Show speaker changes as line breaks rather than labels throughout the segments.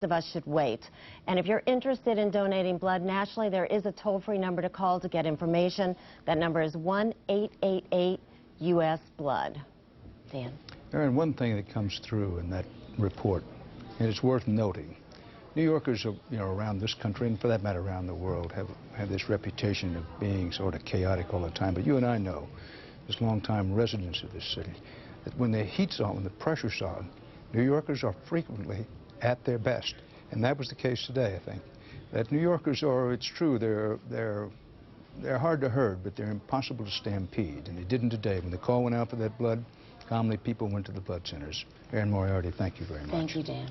of us should wait. And if you're interested in donating blood nationally, there is a toll-free number to call to get information. That number is 1-888-US-BLOOD. Dan.
Aaron, one thing that comes through in that report, and it's worth noting, New Yorkers, around this country, and for that matter around the world, have this reputation of being sort of chaotic all the time. But you and I know, as longtime residents of this city, that when the heat's on, when the pressure's on, New Yorkers are frequently at their best. And that was the case today, I think. That New Yorkers are, it's true, they're hard to herd, but they're impossible to stampede. And they didn't today. When the call went out for that blood, calmly people went to the blood centers. Aaron Moriarty, thank you very much.
Thank you, Dan.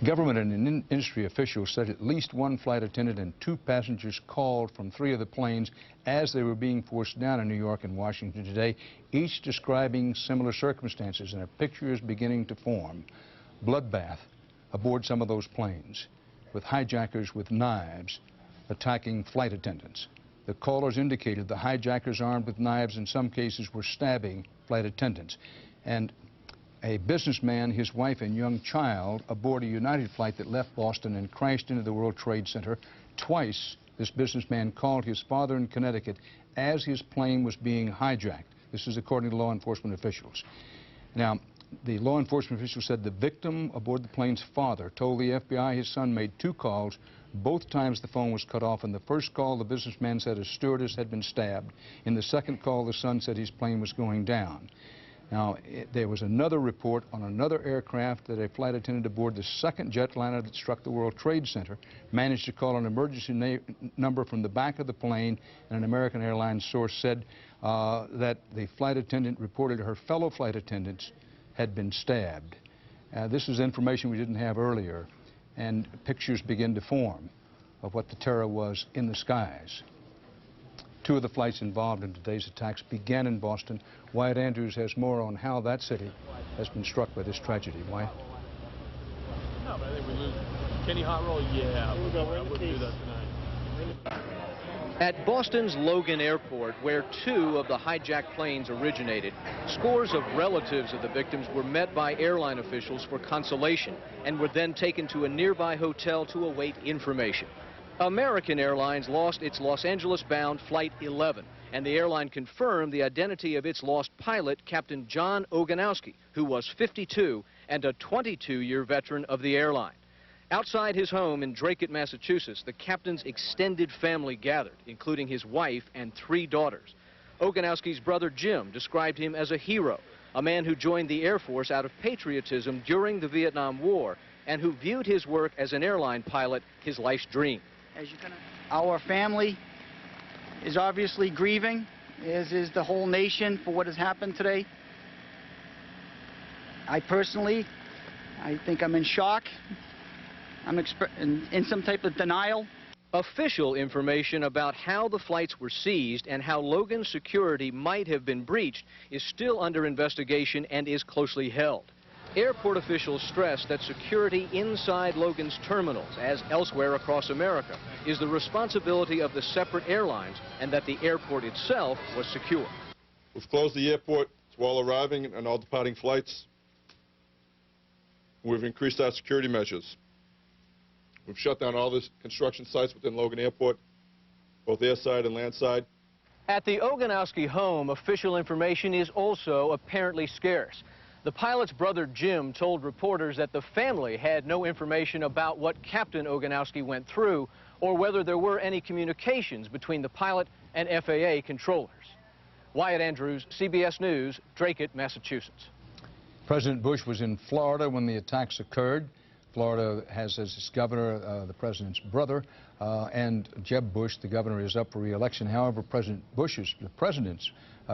Government and industry officials said at least one flight attendant and 2 passengers called from 3 of the planes as they were being forced down in New York and Washington today, each describing similar circumstances, and a picture is beginning to form. Bloodbath aboard some of those planes, with hijackers with knives attacking flight attendants. The callers indicated the hijackers armed with knives in some cases were stabbing flight attendants. And a businessman, his wife and young child aboard a United flight that left Boston and crashed into the World Trade Center. Twice this businessman called his father in Connecticut as his plane was being hijacked. This is according to law enforcement officials. Now, the law enforcement officials said the victim aboard the plane's father told the FBI his son made 2 calls. Both times the phone was cut off. In the first call, the businessman said a stewardess had been stabbed. In the second call, the son said his plane was going down. Now, there was another report on another aircraft that a flight attendant aboard the second jetliner that struck the World Trade Center managed to call an emergency number from the back of the plane, and an American Airlines source said that the flight attendant reported her fellow flight attendants had been stabbed. This is information we didn't have earlier, and pictures begin to form of what the terror was in the skies. 2 of the flights involved in today's attacks began in Boston. Wyatt Andrews has more on how that city has been struck by this tragedy. Wyatt?
No, but I think we lose Kenny Hot Roll. Yeah, I wouldn't do that tonight.
At Boston's Logan Airport, where 2 of the hijacked planes originated, scores of relatives of the victims were met by airline officials for consolation and were then taken to a nearby hotel to await information. American Airlines lost its Los Angeles-bound Flight 11, and the airline confirmed the identity of its lost pilot, Captain John Oganowski, who was 52 and a 22-year veteran of the airline. Outside his home in Drake, Massachusetts, the captain's extended family gathered, including his wife and 3 daughters. Oganowski's brother Jim described him as a hero, a man who joined the Air Force out of patriotism during the Vietnam War and who viewed his work as an airline pilot his life's dream.
Our family is obviously grieving, as is the whole nation, for what has happened today. I personally think I'm in shock. I'm in some type of denial.
Official information about how the flights were seized and how Logan's security might have been breached is still under investigation and is closely held. Airport officials stress that security inside Logan's terminals, as elsewhere across America, is the responsibility of the separate airlines, and that the airport itself was secure.
We've closed the airport to all arriving and all departing flights. We've increased our security measures. We've shut down all the construction sites within Logan Airport, both airside and landside.
At the Oganowski home, official information is also apparently scarce. The pilot's brother Jim told reporters that the family had no information about what Captain Oganowski went through or whether there were any communications between the pilot and FAA controllers. Wyatt Andrews, CBS News, Drake, Massachusetts.
President Bush was in Florida when the attacks occurred. Florida has as its governor the president's brother, and Jeb Bush, the governor, is up for re-election. However, the president's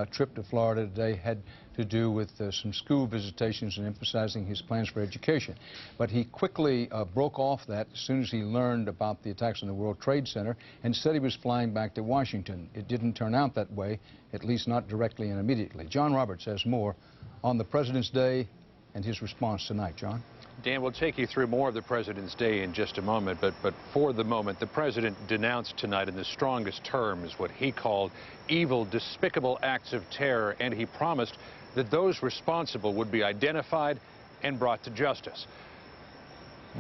trip to Florida today had to do with some school visitations and emphasizing his plans for education. But he quickly broke off that as soon as he learned about the attacks on the World Trade Center and said he was flying back to Washington. It didn't turn out that way, at least not directly and immediately. John Roberts has more on the President's Day and his response tonight. John?
Dan, we'll take you through more of the President's Day in just a moment, but for the moment, the President denounced tonight in the strongest terms what he called evil, despicable acts of terror, and he promised that those responsible would be identified and brought to justice.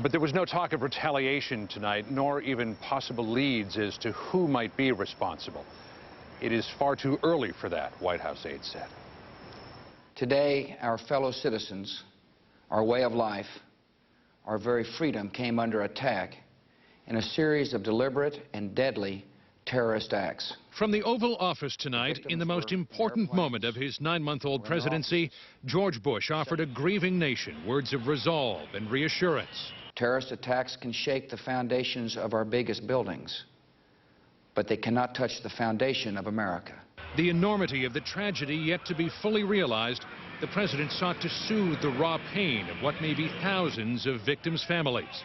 But there was no talk of retaliation tonight, nor even possible leads as to who might be responsible. It is far too early for that, White House aides said.
Today, our fellow citizens, our way of life, our very freedom came under attack in a series of deliberate and deadly terrorist acts.
From the Oval Office tonight, in the most important moment of his 9-month-old presidency, George Bush offered a grieving nation words of resolve and reassurance.
Terrorist attacks can shake the foundations of our biggest buildings, but they cannot touch the foundation of America.
The enormity of the tragedy yet to be fully realized, the president sought to soothe the raw pain of what may be thousands of victims' families.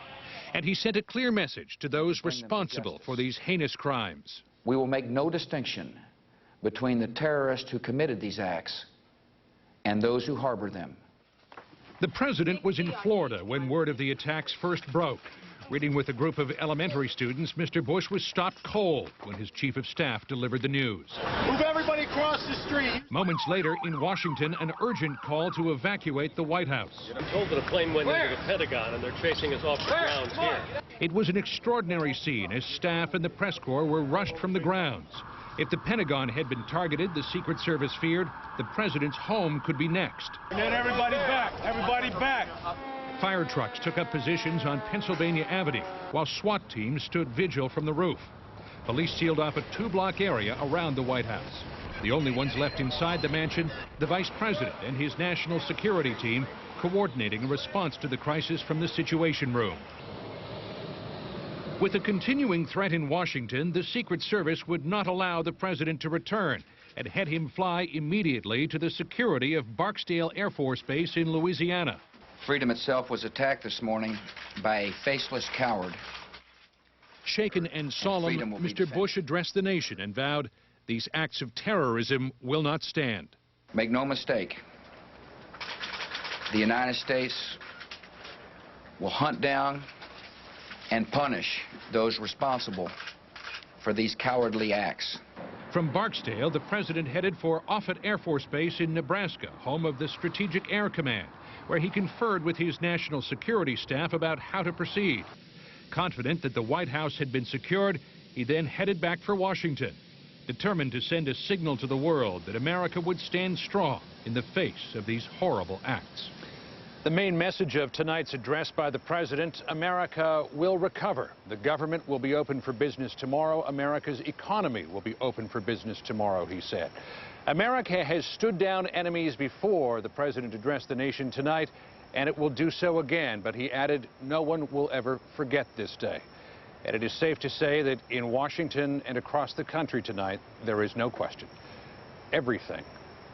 And he sent a clear message to those responsible for these heinous crimes.
We will make no distinction between the terrorists who committed these acts and those who harbor them.
The president was in Florida when word of the attacks first broke. Reading with a group of elementary students, Mr. Bush was stopped cold when his chief of staff delivered the news.
Move everybody across the street.
Moments later, in Washington, an urgent call to evacuate the White House.
I'm told that a plane went into the Pentagon and they're chasing us off the grounds here.
It was an extraordinary scene as staff and the press corps were rushed from the grounds. If the Pentagon had been targeted, the Secret Service feared the president's home could be next.
Get everybody back. Everybody back.
Fire trucks took up positions on Pennsylvania Avenue, while SWAT teams stood vigil from the roof. Police sealed off a 2-block area around the White House. The only ones left inside the mansion, the vice president and his national security team, coordinating a response to the crisis from the Situation Room. With a continuing threat in Washington, the Secret Service would not allow the president to return and had him fly immediately to the security of Barksdale Air Force Base in Louisiana.
Freedom itself was attacked this morning by a faceless coward.
Shaken and solemn, Mr. Bush addressed the nation and vowed these acts of terrorism will not stand.
Make no mistake, the United States will hunt down and punish those responsible for these cowardly acts.
From Barksdale, the president headed for Offutt Air Force Base in Nebraska, home of the Strategic Air Command, where he conferred with his national security staff about how to proceed. Confident that the White House had been secured, he then headed back for Washington, determined to send a signal to the world that America would stand strong in the face of these horrible acts. The main message of tonight's address by the president: America will recover. The government will be open for business tomorrow. America's economy will be open for business tomorrow, he said. America has stood down enemies before, the president addressed the nation tonight, and it will do so again. But he added, no one will ever forget this day. And it is safe to say that in Washington and across the country tonight, there is no question. Everything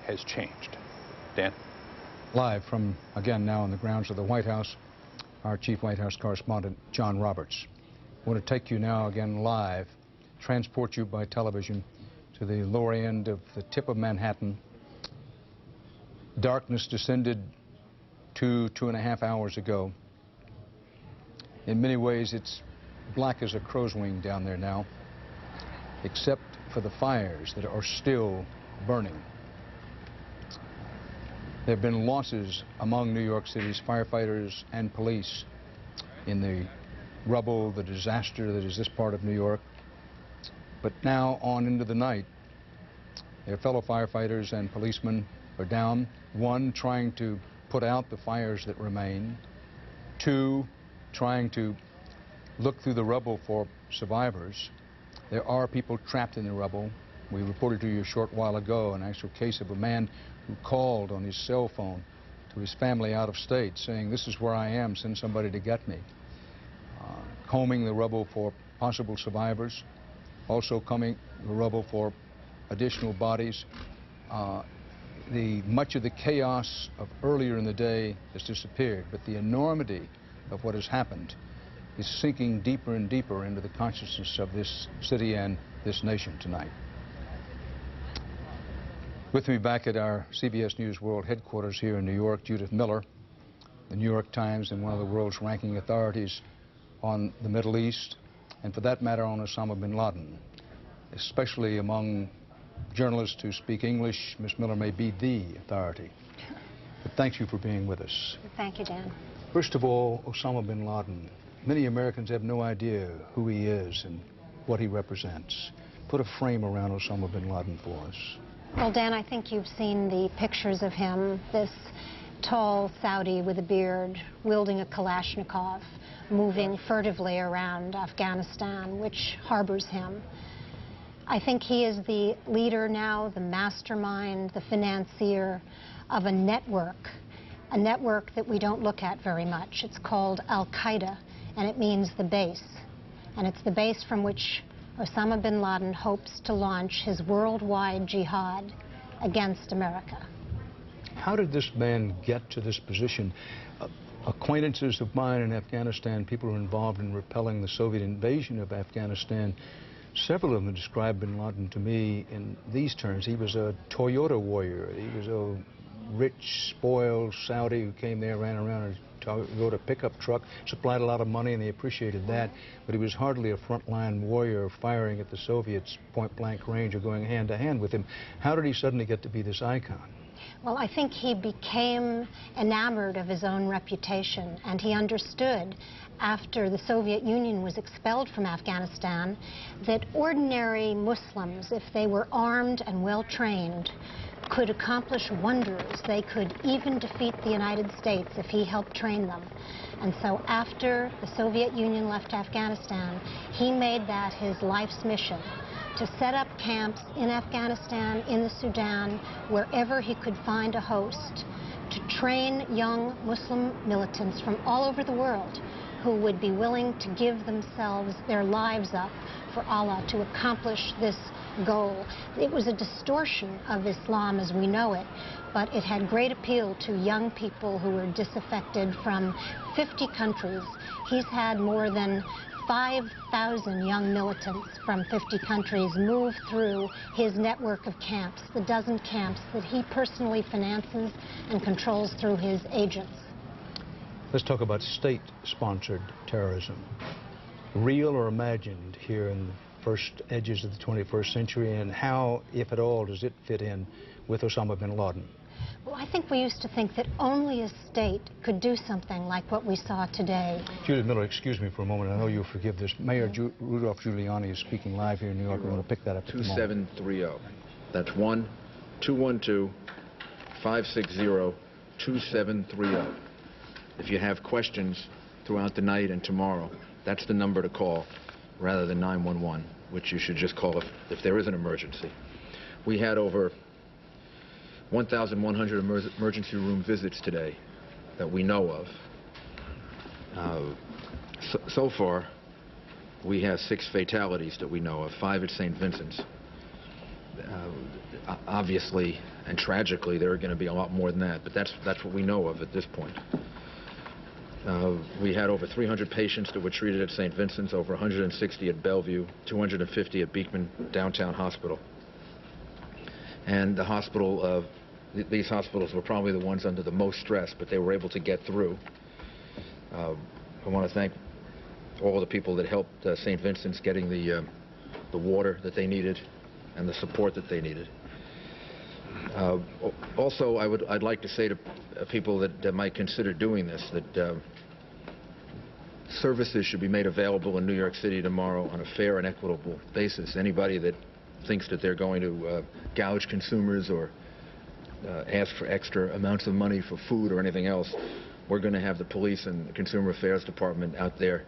has changed. Dan?
Live from, again, now on the grounds of the White House, our chief White House correspondent, John Roberts. I want to take you now again live, transport you by television to the lower end of the tip of Manhattan. Darkness descended 2.5 hours ago. In many ways, it's black as a crow's wing down there now, except for the fires that are still burning. There have been losses among New York City's firefighters and police in the rubble, the disaster that is this part of New York. But now on into the night, their fellow firefighters and policemen are down. 1, trying to put out the fires that remain. 2, trying to look through the rubble for survivors. There are people trapped in the rubble. We reported to you a short while ago an actual case of a man who called on his cell phone to his family out of state saying, this is where I am, send somebody to get me. Combing the rubble for possible survivors, also combing the rubble for additional bodies. Much of the chaos of earlier in the day has disappeared, but the enormity of what has happened is sinking deeper and deeper into the consciousness of this city and this nation tonight. With me back at our CBS News World headquarters here in New York, Judith Miller, the New York Times and one of the world's ranking authorities on the Middle East, and for that matter on Osama bin Laden. Especially among journalists who speak English, Ms. Miller may be the authority. But thank you for being with us.
Thank you, Dan.
First of all, Osama bin Laden. Many Americans have no idea who he is and what he represents. Put a frame around Osama bin Laden for us.
Well, Dan, I think you've seen the pictures of him, this tall Saudi with a beard, wielding a Kalashnikov, moving furtively around Afghanistan, which harbors him. I think he is the leader now, the mastermind, the financier of a network that we don't look at very much. It's called Al-Qaeda, and it means the base. And it's the base from which Osama bin Laden hopes to launch his worldwide jihad against America.
How did this man get to this position? Acquaintances of mine in Afghanistan, people who were involved in repelling the Soviet invasion of Afghanistan, several of them described bin Laden to me in these terms. He was a Toyota warrior. He was a rich, spoiled Saudi who came there, ran around a Toyota pickup truck, supplied a lot of money, and they appreciated that. But he was hardly a frontline warrior firing at the Soviets point-blank range or going hand-to-hand with him. How did he suddenly get to be this icon?
Well, I think he became enamored of his own reputation, and he understood after the Soviet Union was expelled from Afghanistan that ordinary Muslims, if they were armed and well-trained, could accomplish wonders. They could even defeat the United States if he helped train them. And so after the Soviet Union left Afghanistan, he made that his life's mission, to set up camps in Afghanistan, in the Sudan, wherever he could find a host, to train young Muslim militants from all over the world who would be willing to give themselves, their lives up for Allah to accomplish this goal. It was a distortion of Islam as we know it, but it had great appeal to young people who were disaffected from 50 countries. He's had more than 5,000 young militants from 50 countries move through his network of camps, the dozen camps that he personally finances and controls through his agents.
Let's talk about state-sponsored terrorism. Real or imagined here in the first edges of the 21st century, and how, if at all, does it fit in with Osama bin Laden?
Well, I think we used to think that only a state could do something like what we saw today.
Judith Miller, excuse me for a moment. I know you'll forgive this. Mayor Rudolph Giuliani is speaking live here in New York. We're going to pick that up at the moment.
2730. That's 1-212-560-2730. If you have questions throughout the night and tomorrow, that's the number to call rather than 911, which you should just call if there is an emergency. We had over 1,100 emergency room visits today that we know of. So far, we have 6 fatalities that we know of, 5 at St. Vincent's. Obviously and tragically, there are going to be a lot more than that, but that's what we know of at this point. We had over 300 patients that were treated at St. Vincent's, over 160 at Bellevue, 250 at Beekman Downtown Hospital. And the hospital, these hospitals were probably the ones under the most stress, but they were able to get through. I want to thank all the people that helped St. Vincent's getting the water that they needed and the support that they needed. Also, I'd like to say to people that might consider doing this that services should be made available in New York City tomorrow on a fair and equitable basis. Anybody that thinks that they're going to gouge consumers or ask for extra amounts of money for food or anything else, we're going to have the police and the Consumer Affairs Department out there.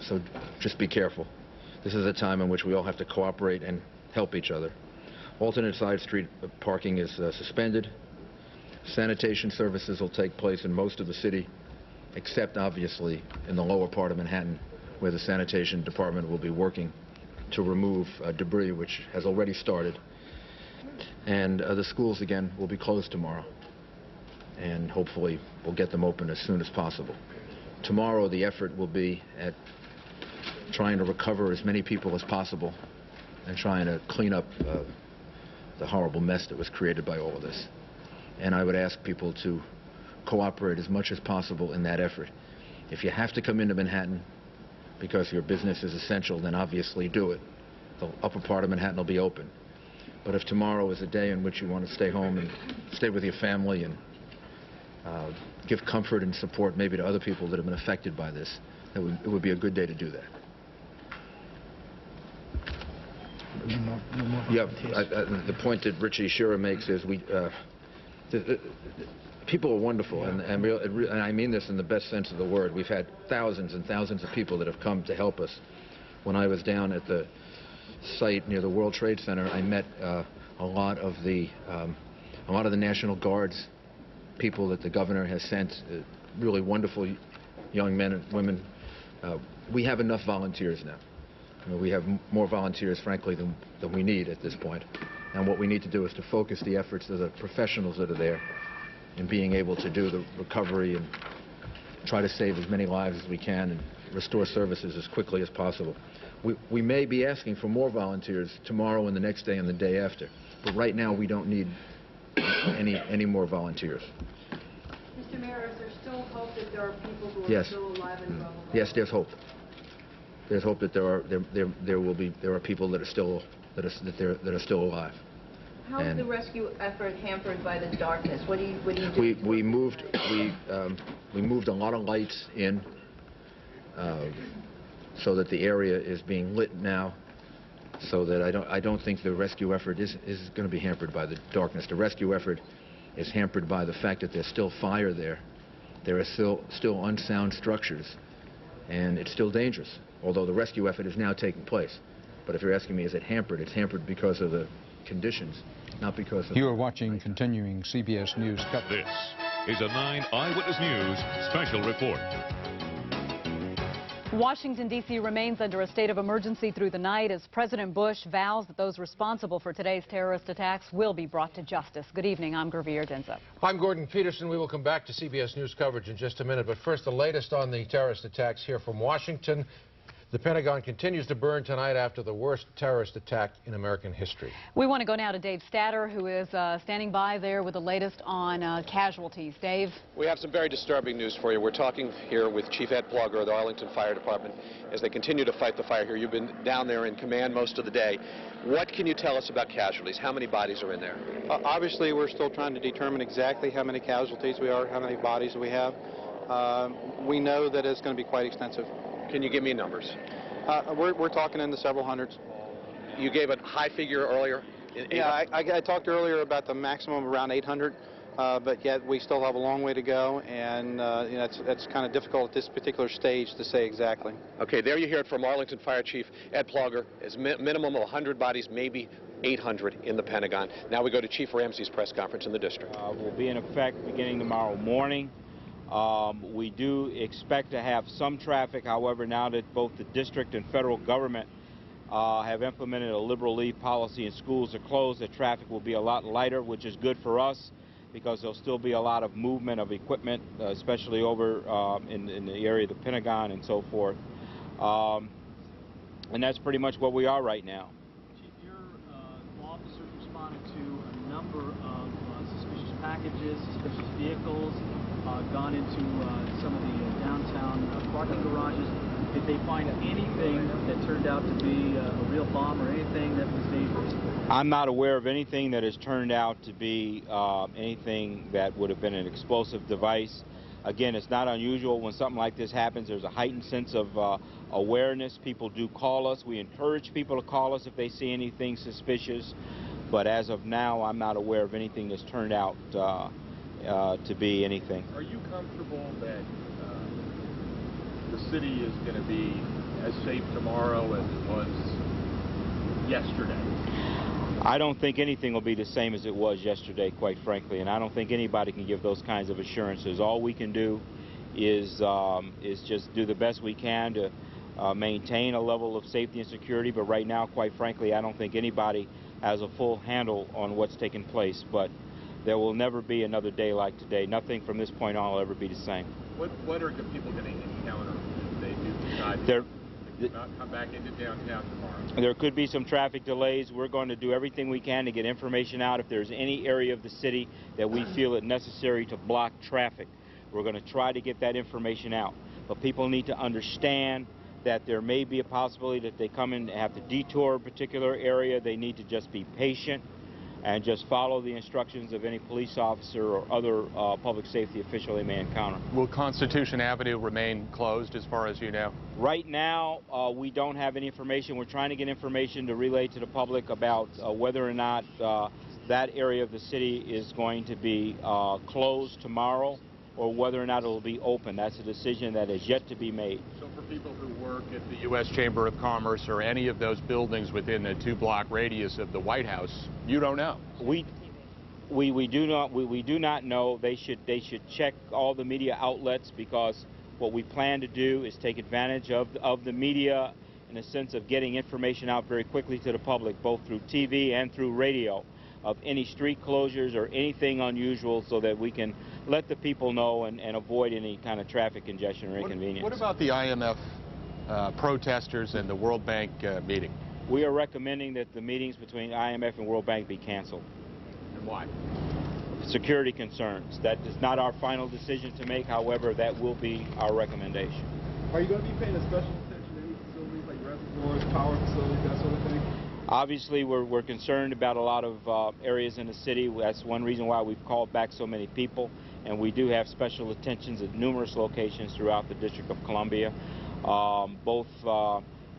So just be careful. This is a time in which we all have to cooperate and help each other. Alternate side street parking is suspended. Sanitation services will take place in most of the city, except obviously in the lower part of Manhattan, where the sanitation department will be working to remove debris, which has already started. And the schools, again, will be closed tomorrow. And hopefully we'll get them open as soon as possible. Tomorrow the effort will be at trying to recover as many people as possible and trying to clean up the horrible mess that was created by all of this. And I would ask people to cooperate as much as possible in that effort. If you have to come into Manhattan because your business is essential, then obviously do it. The upper part of Manhattan will be open. But if tomorrow is a day in which you want to stay home and stay with your family and give comfort and support maybe to other people that have been affected by this. It would be a good day to do that. Yeah, the point that Richie Shearer makes is people are wonderful, and I mean this in the best sense of the word. We've had thousands and thousands of people that have come to help us. When I was down at the site near the World Trade Center, I met a lot of the National Guard's people that the governor has sent, really wonderful young men and women. We have enough volunteers now. We have more volunteers, frankly, than we need at this point. And what we need to do is to focus the efforts of the professionals that are there in being able to do the recovery and try to save as many lives as we can and restore services as quickly as possible. We may be asking for more volunteers tomorrow and the next day and the day after, but right now we don't need any more volunteers.
Mr. Mayor, is there still hope that there are people who are
Yes.
still alive and well?
Yes, there's hope. There's hope that there are people that are still still alive.
How is the rescue effort hampered by the darkness? What do you do?
We moved a lot of lights in so that the area is being lit now, so that I don't think the rescue effort is going to be hampered by the darkness. The rescue effort is hampered by the fact that there's still fire there. There are still unsound structures, and it's still dangerous, although the rescue effort is now taking place. But if you're asking me, is it hampered? It's hampered because of the conditions, not because of...
You are watching continuing CBS News coverage.
This is a 9 Eyewitness News special report.
Washington, D.C. remains under a state of emergency through the night as President Bush vows that those responsible for today's terrorist attacks will be brought to justice. Good evening. I'm Gurveer Dinza.
I'm Gordon Peterson. We will come back to CBS News coverage in just a minute. But first, the latest on the terrorist attacks here from Washington. The Pentagon continues to burn tonight after the worst terrorist attack in American history.
We want to go now to Dave Statter, who is standing by there with the latest on casualties. Dave?
We have some very disturbing news for you. We're talking here with Chief Ed Plugger of the Arlington Fire Department as they continue to fight the fire here. You've been down there in command most of the day. What can you tell us about casualties? How many bodies are in there?
Obviously, we're still trying to determine exactly how many casualties we are, how many bodies we have. We know that it's going to be quite extensive.
Can you give me numbers?
We're talking in the several hundreds.
You gave a high figure earlier?
Yeah, I talked earlier about the maximum around 800, but yet we still have a long way to go, and you know, it's kind of difficult at this particular stage to say exactly.
Okay, there you hear it from Arlington Fire Chief Ed Plugger. As minimum of 100 bodies, maybe 800 in the Pentagon. Now we go to Chief Ramsey's press conference in the district.
Will be in effect beginning tomorrow morning. We do expect to have some traffic, however, now that both the district and federal government have implemented a liberal leave policy and schools are closed, the traffic will be a lot lighter, which is good for us because there'll still be a lot of movement of equipment, especially over in the area of the Pentagon and so forth. And that's pretty much what we are right now.
Chief, your officers responded to a number of suspicious packages, suspicious vehicles, gone into some of the downtown parking garages. Did they find anything that turned out to be a real bomb or anything that was dangerous?
I'm not aware of anything that has turned out to be anything that would have been an explosive device. Again, it's not unusual when something like this happens. There's a heightened sense of awareness. People do call us. We encourage people to call us if they see anything suspicious. But as of now, I'm not aware of anything that's turned out to be anything.
Are you comfortable that the city is going to be as safe tomorrow as it was yesterday?
I don't think anything will be the same as it was yesterday, quite frankly, and I don't think anybody can give those kinds of assurances. All we can do is just do the best we can to maintain a level of safety and security, but right now, quite frankly, I don't think anybody has a full handle on what's taking place. But there will never be another day like today. Nothing from this point on will ever be the same.
What are people going to encounter if they do decide to not come back into downtown tomorrow?
There could be some traffic delays. We're going to do everything we can to get information out. If there's any area of the city that we feel it necessary to block traffic, we're going to try to get that information out. But people need to understand that there may be a possibility that they come in and have to detour a particular area. They need to just be patient and just follow the instructions of any police officer or other public safety official they may encounter.
Will Constitution Avenue remain closed as far as you know?
Right now, we don't have any information. We're trying to get information to relay to the public about whether or not that area of the city is going to be closed tomorrow or whether or not it will be open. That's a decision that is yet to be made.
So for people who work at the U.S. Chamber of Commerce or any of those buildings within a 2-block radius of the White House, you don't know?
We do not know. They should check all the media outlets, because what we plan to do is take advantage of the media in a sense of getting information out very quickly to the public, both through TV and through radio, of any street closures or anything unusual, so that we can let the people know and avoid any kind of traffic congestion or inconvenience.
What about the IMF protesters and the World Bank meeting?
We are recommending that the meetings between IMF and World Bank be canceled.
And why?
Security concerns. That is not our final decision to make. However, that will be our recommendation.
Are you going to be paying a special attention to any facilities like reservoirs, power facilities, that sort of thing?
Obviously, we're concerned about a lot of areas in the city. That's one reason why we've called back so many people, and we do have special attentions at numerous locations throughout the District of Columbia, both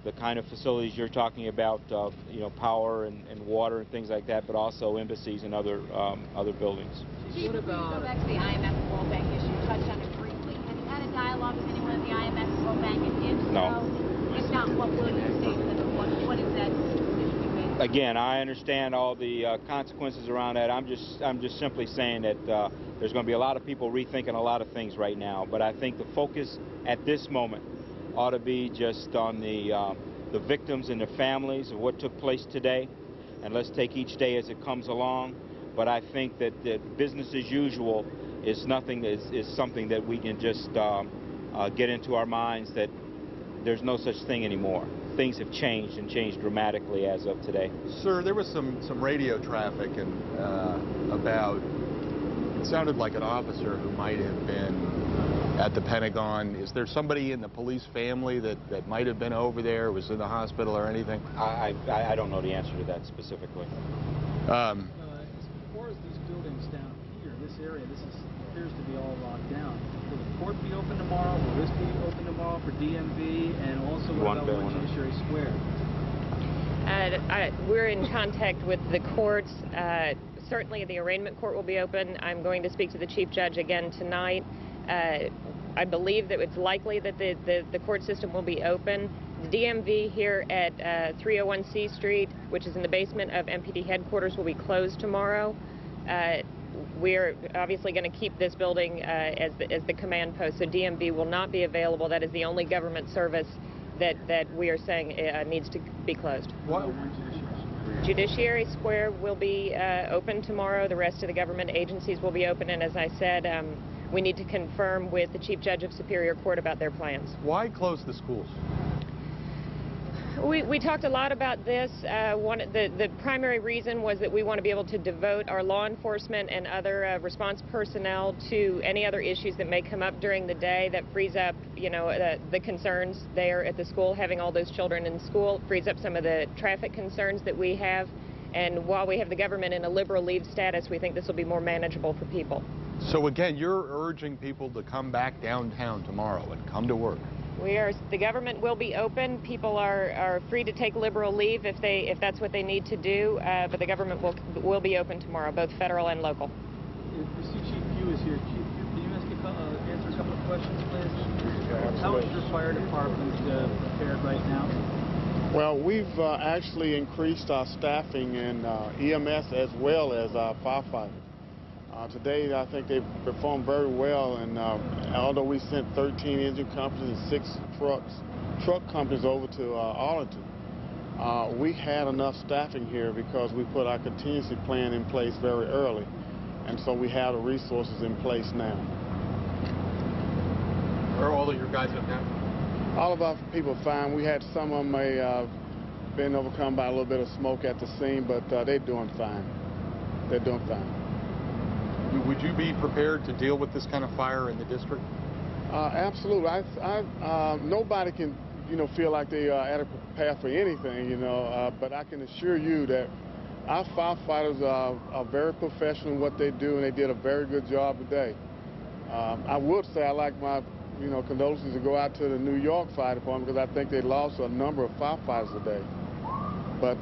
the kind of facilities you're talking about, you know, power and water and things like that, but also embassies and other buildings.
Chief, before you go back to the IMF and World Bank issue, you touched on it briefly. Have you had a dialogue with anyone at the IMF and World Bank? And if so,
No.
If not, what will you say to them? What is that decision you made?
Again, I understand all the consequences around that. I'm just simply saying that there's going to be a lot of people rethinking a lot of things right now. But I think the focus at this moment ought to be just on the victims and their families of what took place today, and let's take each day as it comes along. But I think that business as usual is something that we can just get into our minds that there's no such thing anymore. Things have changed, and changed dramatically as of today.
Sir, there was some radio traffic and about, it sounded like an officer who might have been at the Pentagon. Is there somebody in the police family that might have been over there, was in the hospital or anything?
I don't know the answer to that specifically.
As far as these buildings down here, this area, appears to be all locked down. Will the court be open tomorrow? Will this be open tomorrow for DMV? And also, what about Judiciary Square?
We're in contact with the courts. Certainly the arraignment court will be open. I'm going to speak to the Chief Judge again tonight. I believe that it's likely that the court system will be open. The DMV here at 301 C Street, which is in the basement of MPD headquarters, will be closed tomorrow. We're obviously going to keep this building as the command post, so DMV will not be available. That is the only government service that we are saying needs to be closed.
What?
Judiciary Square will be open tomorrow. The rest of the government agencies will be open, and as I said, we need to confirm with the Chief Judge of Superior Court about their plans.
Why close the schools?
We talked a lot about this. The primary reason was that we want to be able to devote our law enforcement and other response personnel to any other issues that may come up during the day. That frees up, you know, the concerns there at the school. Having all those children in school frees up some of the traffic concerns that we have. And while we have the government in a liberal leave status, we think this will be more manageable for people.
So again, you're urging people to come back downtown tomorrow and come to work.
The government will be open. People are free to take liberal leave if that's what they need to do, but the government will be open tomorrow, both federal and local.
I see Chief Pugh is here. Chief Pugh, can you answer a couple of questions, please? How is your fire department prepared right now?
Well, we've actually increased our staffing in EMS as well as our firefighters. Today, I think they performed very well, and although we sent 13 engine companies and 6 truck companies over to Arlington, we had enough staffing here because we put our contingency plan in place very early, and so we have the resources in place now.
Are all of your guys okay?
All of our people are fine. We had some of them been overcome by a little bit of smoke at the scene, but they're doing fine. They're doing fine.
Would you be prepared to deal with this kind of fire in the district?
Absolutely. Nobody can, feel like they are adequately prepared for anything, but I can assure you that Our firefighters are very professional in what they do, and they did a very good job today. I would say I like my condolences to go out to the New York Fire Department because I think they lost a number of firefighters today. But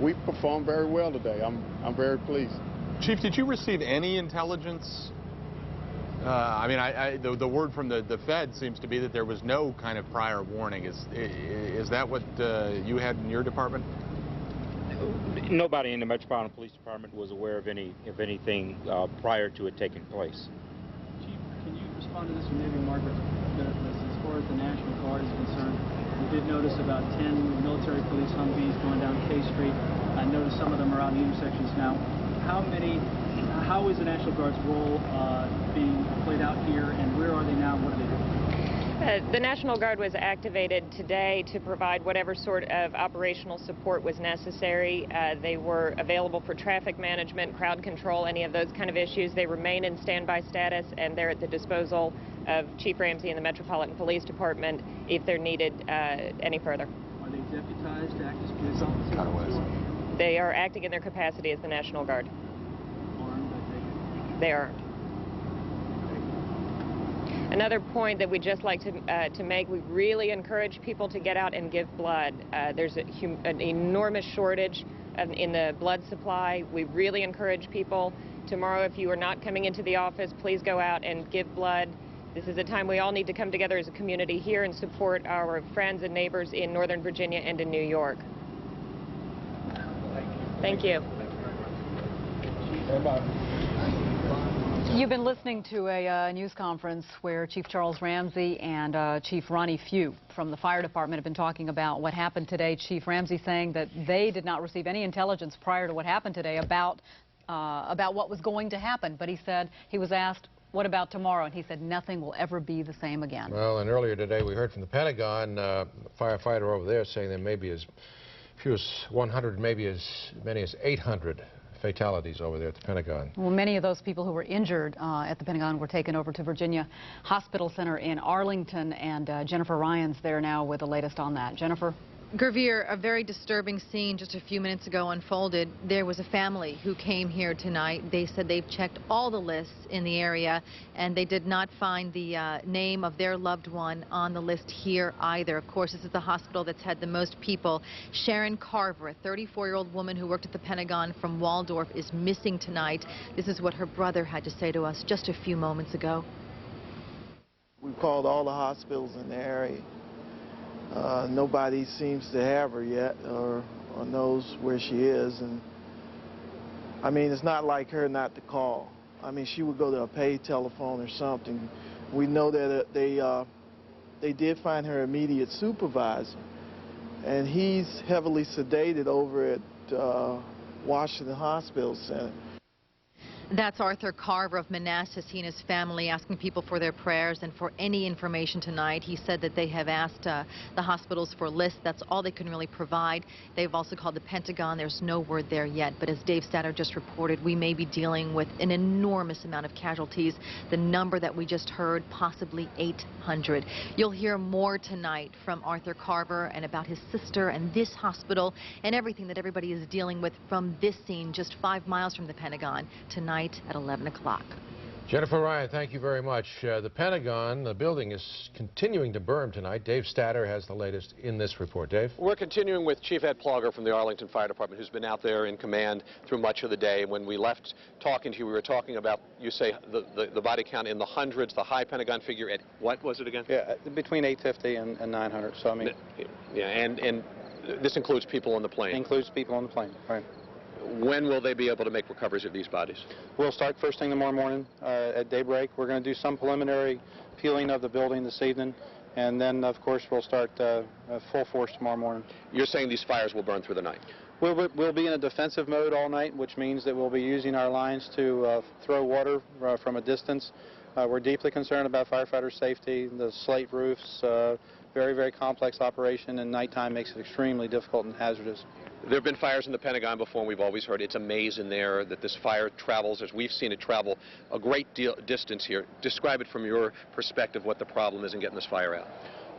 we performed very well today. I'm very pleased.
Chief, did you receive any intelligence? I mean, the word from the Fed seems to be that there was no kind of prior warning. Is that what you had in your department?
Nobody in the Metropolitan Police Department was aware of anything prior to it taking place.
Chief, can you respond to this, or maybe Margaret, as far as the National Guard is concerned? We did notice about 10 military police Humvees going down K Street. I noticed some of them are out in the intersections now. How is the National Guard's role being played out here, and where are they now, and what are they doing?
The National Guard was activated today to provide whatever sort of operational support was necessary. They were available for traffic management, crowd control, any of those kind of issues. They remain in standby status, and they're at the disposal of Chief Ramsey and the Metropolitan Police Department if they're needed any further.
Are they deputized to act as police officers?
They are acting in their capacity as the National Guard.
Armed, I take it?
They are. Another point that we'd just like to make, we really encourage people to get out and give blood. There's an enormous shortage in the blood supply. We really encourage people tomorrow, if you are not coming into the office, please go out and give blood. This is a time we all need to come together as a community here and support our friends and neighbors in Northern Virginia and in New York. Thank you.
You've been listening to a news conference where Chief Charles Ramsey and Chief Ronnie Few from the fire department have been talking about what happened today. Chief Ramsey saying that they did not receive any intelligence prior to what happened today about what was going to happen. But he said, he was asked, what about tomorrow? And he said, nothing will ever be the same again.
Well, and earlier today we heard from the Pentagon, a firefighter over there saying there may be as few as 100, maybe as many as 800 fatalities over there at the Pentagon.
Well, many of those people who were injured at the Pentagon were taken over to Virginia Hospital Center in Arlington, and Jennifer Ryan's there now with the latest on that. Jennifer?
Gervier, a very disturbing scene just a few minutes ago unfolded. There was a family who came here tonight. They said they've checked all the lists in the area, and they did not find the name of their loved one on the list here either. Of course, this is the hospital that's had the most people. Sharon Carver, a 34-year-old woman who worked at the Pentagon from Waldorf, is missing tonight. This is what her brother had to say to us just a few moments ago.
We've called all the hospitals in the area. Nobody seems to have her yet or knows where she is. And I mean, it's not like her not to call. I mean, she would go to a paid telephone or something. We know that they did find her immediate supervisor, and he's heavily sedated over at Washington Hospital Center.
That's Arthur Carver of Manassas. He and his family asking people for their prayers and for any information tonight. He said that they have asked the hospitals for lists. That's all they can really provide. They've also called the Pentagon. There's no word there yet. But as Dave Statter just reported, we may be dealing with an enormous amount of casualties. The number that we just heard, possibly 800. You'll hear more tonight from Arthur Carver and about his sister and this hospital and everything that everybody is dealing with from this scene just 5 miles from the Pentagon tonight at 11 o'clock.
Jennifer Ryan, thank you very much. The Pentagon, the building, is continuing to burn tonight. Dave Statter has the latest in this report. Dave?
We're continuing with Chief Ed Plogger from the Arlington Fire Department, who's been out there in command through much of the day. When we left talking to you, we were talking about, you say, the body count in the hundreds, the high Pentagon figure at, what was it again?
Yeah, between 850 and 900. So, I mean...
Yeah, and this includes people on the plane?
Includes people on the plane, right.
When will they be able to make recoveries of these bodies?
We'll start first thing tomorrow morning at daybreak. We're going to do some preliminary peeling of the building this evening, and then, of course, we'll start full force tomorrow morning.
You're saying these fires will burn through the night?
We'll be in a defensive mode all night, which means that we'll be using our lines to throw water from a distance. We're deeply concerned about firefighter safety, the slate roofs, very, very complex operation, and nighttime makes it extremely difficult and hazardous.
There have been fires in the Pentagon before, and we've always heard it's a maze in there, that this fire travels, as we've seen it travel, a great distance here. Describe it from your perspective, what the problem is in getting this fire out.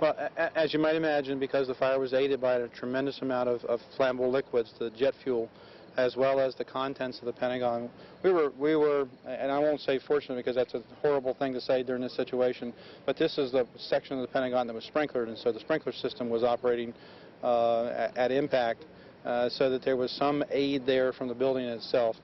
Well, as you might imagine, because the fire was aided by a tremendous amount of flammable liquids, the jet fuel, as well as the contents of the Pentagon, we were, and I won't say fortunate because that's a horrible thing to say during this situation, but this is the section of the Pentagon that was sprinklered, and so the sprinkler system was operating at impact, so that there was some aid there from the building itself.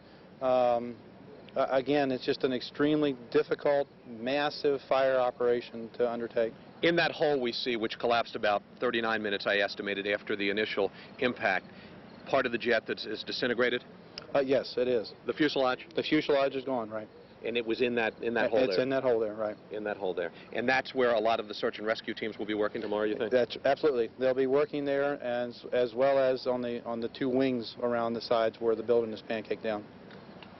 Again, it's just an extremely difficult, massive fire operation to undertake.
In that hole we see, which collapsed about 39 minutes, I estimated, after the initial impact, part of the jet that is disintegrated?
Yes, it is.
The fuselage?
The fuselage is gone, right.
And it was in that hole there?
It's in that hole there, right.
In that hole there. And that's where a lot of the search and rescue teams will be working tomorrow, you think?
That's absolutely. They'll be working there, as well as on the two wings around the sides where the building is pancaked down.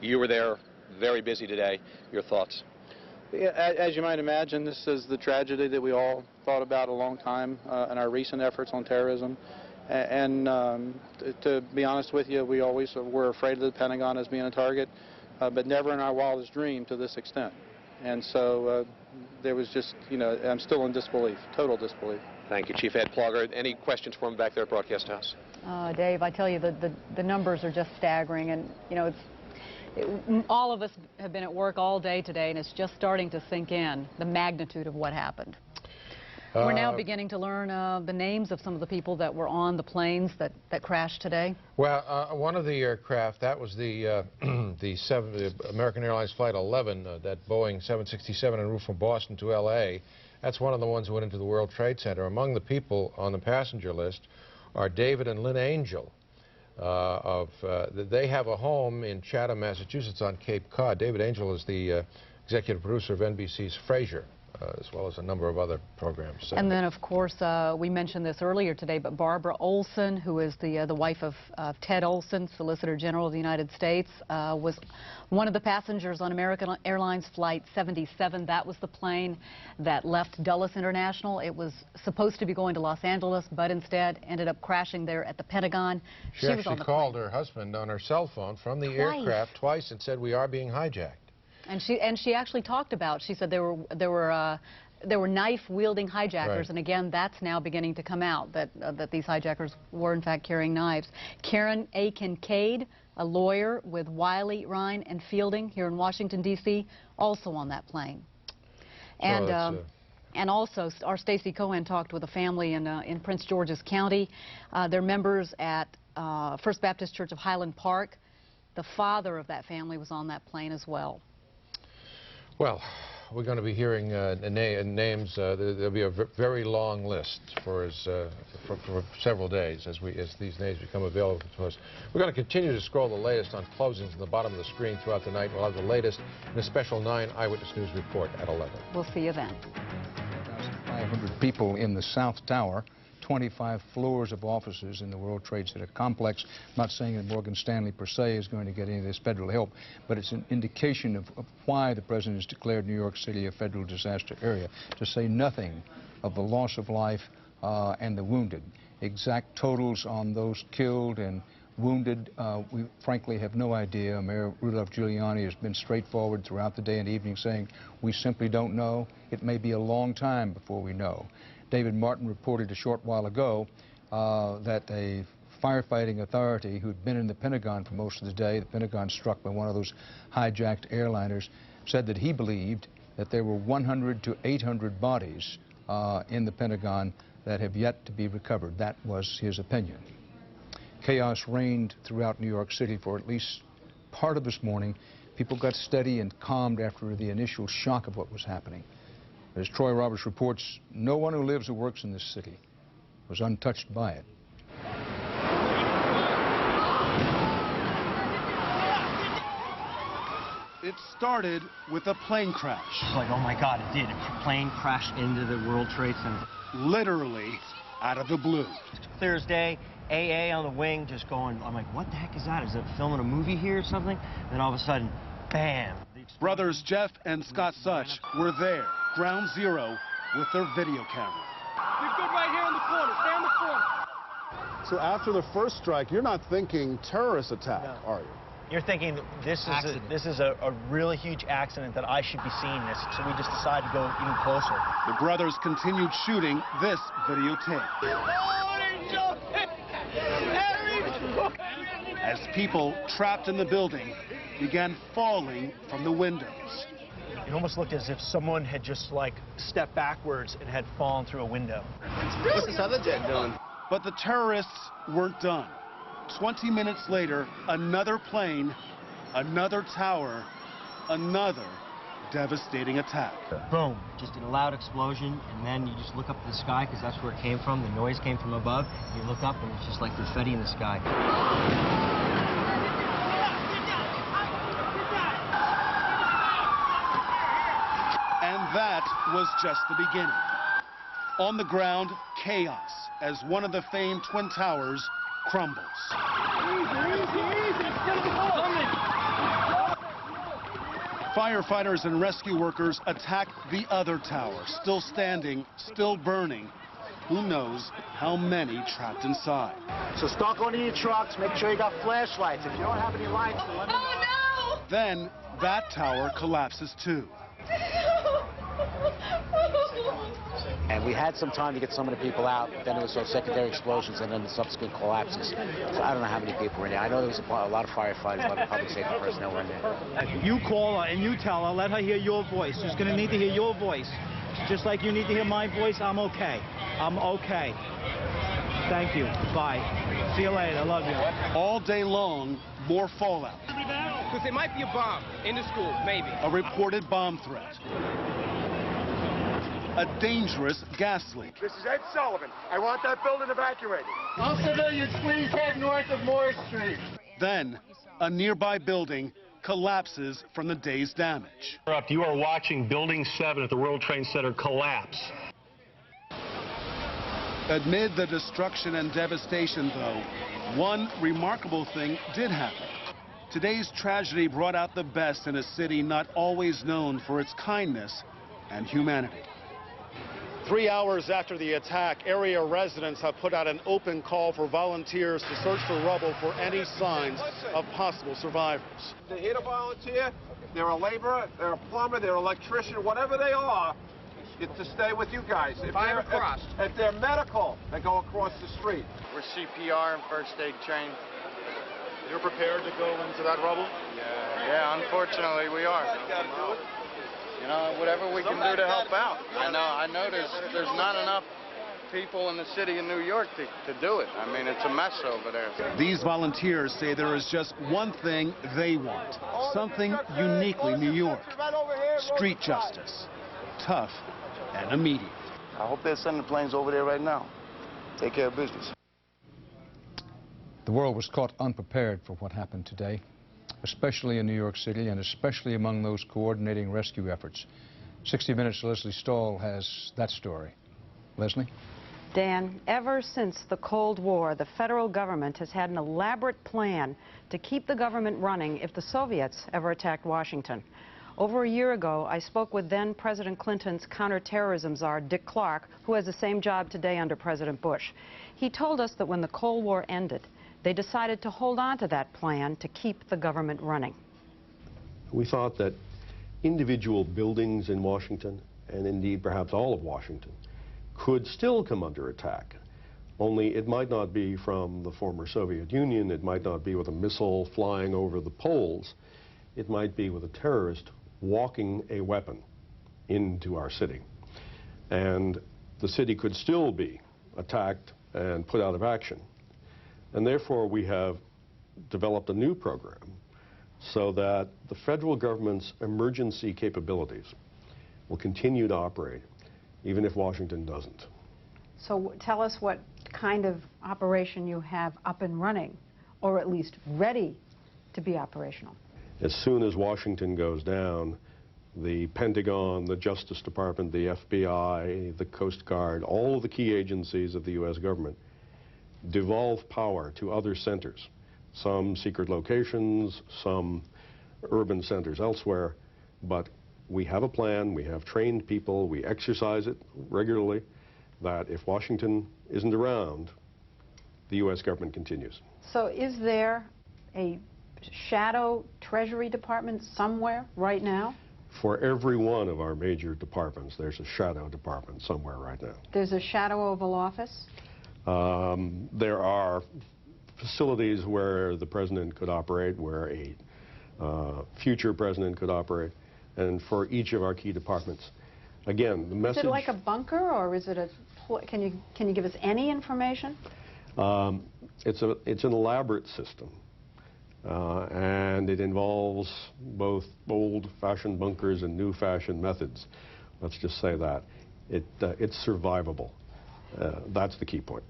You were there, very busy today. Your thoughts?
Yeah, as you might imagine, this is the tragedy that we all thought about a long time in our recent efforts on terrorism. And to be honest with you, we always were afraid of the Pentagon as being a target, but never in our wildest dream to this extent. And so there was just, you know, I'm still in disbelief, total disbelief.
Thank you, Chief Ed Plugger. Any questions for him back there at Broadcast House?
Dave, I tell you, the numbers are just staggering, and, you know, all of us have been at work all day today, and it's just starting to sink in, the magnitude of what happened. We're now beginning to learn the names of some of the people that were on the planes that crashed today.
Well, one of the aircraft, that was the American Airlines Flight 11, that Boeing 767 en route from Boston to L.A. That's one of the ones who went into the World Trade Center. Among the people on the passenger list are David and Lynn Angel. They have a home in Chatham, Massachusetts on Cape Cod. David Angel is the executive producer of NBC's Frasier, as well as a number of other programs.
And then, of course, we mentioned this earlier today, but Barbara Olson, who is the wife of Ted Olson, Solicitor General of the United States, was one of the passengers on American Airlines Flight 77. That was the plane that left Dulles International. It was supposed to be going to Los Angeles, but instead ended up crashing there at the Pentagon.
She actually called her husband on her cell phone from the aircraft twice and said, "We are being hijacked."
And she actually talked about, she said there were knife-wielding hijackers,
right.
And again, that's now beginning to come out, that these hijackers were in fact carrying knives. Karen A. Kincaid, a lawyer with Wiley, Ryan, and Fielding here in Washington, D.C., also on that plane. And also, our Stacey Cohen talked with a family in Prince George's County. They're members at First Baptist Church of Highland Park. The father of that family was on that plane as well.
Well, we're going to be hearing names. There'll be a very long list for several days as these names become available to us. We're going to continue to scroll the latest on closings in the bottom of the screen throughout the night. We'll have the latest in a special 9 Eyewitness News report at 11.
We'll see you then.
1,500 people in the South Tower. 25 floors of offices in the World Trade Center complex. I'm not saying that Morgan Stanley per se is going to get any of this federal help, but it's an indication of why the president has declared New York City a federal disaster area, to say nothing of the loss of life and the wounded. Exact totals on those killed and wounded, we frankly have no idea. Mayor Rudolph Giuliani has been straightforward throughout the day and evening saying we simply don't know. It may be a long time before we know. David Martin reported a short while ago that a firefighting authority who'd been in the Pentagon for most of the day, the Pentagon struck by one of those hijacked airliners, said that he believed that there were 100 to 800 bodies in the Pentagon that have yet to be recovered. That was his opinion. Chaos reigned throughout New York City for at least part of this morning. People got steady and calmed after the initial shock of what was happening. As Troy Roberts reports, no one who lives or works in this city was untouched by it.
It started with a plane crash.
It's like, oh my God, it did. A plane crashed into the World Trade Center.
Literally out of the blue.
Clear as day, AA on the wing, just going, I'm like, what the heck is that? Is it filming a movie here or something? Then all of a sudden, bam.
Brothers Jeff and Scott Such were there, ground zero, with their video camera.
You're good right here in the corner. Stay in the corner.
So after the first strike, you're not thinking terrorist attack, are you?
You're thinking this is a really huge accident that I should be seeing this, so we just decided to go even closer.
The brothers continued shooting this videotape. As people trapped in the building began falling from the windows.
It almost looked as if someone had just like stepped backwards and had fallen through a window.
What's this other jet doing? But the terrorists weren't done. 20 minutes later, another plane, another tower, another devastating attack.
Boom, just a loud explosion, and then you just look up to the sky because that's where it came from. The noise came from above. You look up and it's just like confetti in the sky.
And that was just the beginning. On the ground, chaos as one of the famed Twin Towers crumbles. Firefighters and rescue workers attack the other tower, still standing, still burning. Who knows how many trapped inside.
So stock onto your trucks, make sure you got flashlights. If you don't have any lights, let me know.
Oh, no! Then that tower collapses too.
And we had some time to get some of the people out, but then there was those secondary explosions and then the subsequent collapses. So I don't know how many people were in there. I know there was a lot of firefighters, a lot of public safety personnel were in there.
You call her and you tell her, let her hear your voice. She's going to need to hear your voice. Just like you need to hear my voice, I'm okay. I'm okay. Thank you. Bye. See you later. I love you.
All day long, more fallout.
Because it might be a bomb in the school, maybe.
A reported bomb threat. A dangerous gas leak.
This is Ed Sullivan. I want that building evacuated.
All civilians, please head north of Moore Street.
Then, a nearby building collapses from the day's damage.
You are watching Building 7 at the World Trade Center collapse.
Amid the destruction and devastation, though, one remarkable thing did happen. Today's tragedy brought out the best in a city not always known for its kindness and humanity. 3 hours after the attack, area residents have put out an open call for volunteers to search the rubble for any signs of possible survivors.
They're here to volunteer. They're a laborer, they're a plumber, they're an electrician, whatever they are, it's to stay with you guys. If they're medical, they go across the street.
We're CPR and first aid trained.
You're prepared to go into that rubble?
Yeah, unfortunately we are. You know, whatever we can do to help out. I know there's not enough people in the city of New York to do it. I mean, it's a mess over there.
These volunteers say there is just one thing they want, something uniquely New York. Street justice, tough and immediate.
I hope they're sending planes over there right now. Take care of business.
The world was caught unprepared for what happened today, especially in New York City and especially among those coordinating rescue efforts. 60 Minutes' Leslie Stahl has that story. Leslie?
Dan, ever since the Cold War, the federal government has had an elaborate plan to keep the government running if the Soviets ever attacked Washington. Over a year ago, I spoke with then President Clinton's counterterrorism czar, Dick Clark, who has the same job today under President Bush. He told us that when the Cold War ended, they decided to hold on to that plan to keep the government running.
We thought that individual buildings in Washington, and indeed perhaps all of Washington, could still come under attack. Only it might not be from the former Soviet Union, it might not be with a missile flying over the poles, it might be with a terrorist walking a weapon into our city. And the city could still be attacked and put out of action. And therefore we have developed a new program so that the federal government's emergency capabilities will continue to operate even if Washington doesn't.
So tell us what kind of operation you have up and running, or at least ready to be operational.
As soon as Washington goes down, the Pentagon, the Justice Department, the FBI, the Coast Guard, all of the key agencies of the U.S. government devolve power to other centers, some secret locations, some urban centers elsewhere, but we have a plan, we have trained people, we exercise it regularly, that if Washington isn't around, the U.S. government continues.
So is there a shadow Treasury Department somewhere right now?
For every one of our major departments, there's a shadow department somewhere right now.
There's a shadow Oval Office?
There are facilities where the president could operate, where a future president could operate, and for each of our key departments. Again, the message...
Is it like a bunker, or is it a... Can you give us any information?
It's an elaborate system, and it involves both old-fashioned bunkers and new-fashioned methods. Let's just say that. It's survivable. That's the key point.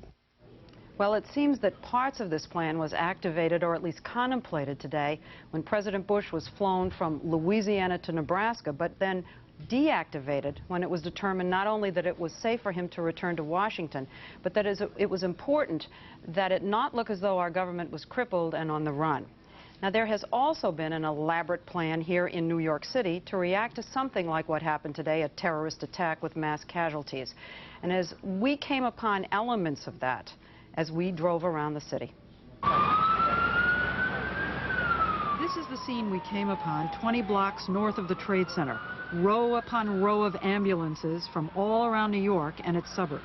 Well, it seems that parts of this plan was activated, or at least contemplated today, when President Bush was flown from Louisiana to Nebraska, but then deactivated when it was determined not only that it was safe for him to return to Washington, but that it was important that it not look as though our government was crippled and on the run. Now, there has also been an elaborate plan here in New York City to react to something like what happened today, a terrorist attack with mass casualties. And as we came upon elements of that as we drove around the city. This is the scene we came upon 20 blocks north of the Trade Center. Row upon row of ambulances from all around New York and its suburbs.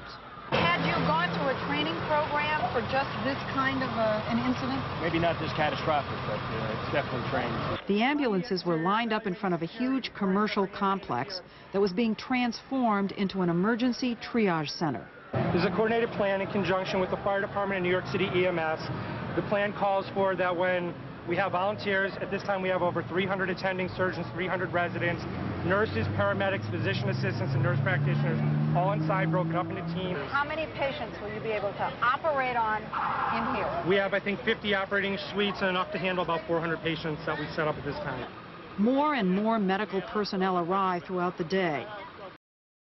Had you gone to a training program for just this kind of an incident?
Maybe not this catastrophic, but it's definitely trained.
The ambulances were lined up in front of a huge commercial complex that was being transformed into an emergency triage center.
This is a coordinated plan in conjunction with the Fire Department and New York City EMS. The plan calls for that when we have volunteers, at this time we have over 300 attending surgeons, 300 residents, nurses, paramedics, physician assistants, and nurse practitioners, all inside, broken up into teams.
How many patients will you be able to operate on in here?
We have, I think, 50 operating suites and enough to handle about 400 patients that we set up at this time.
More and more medical personnel arrive throughout the day.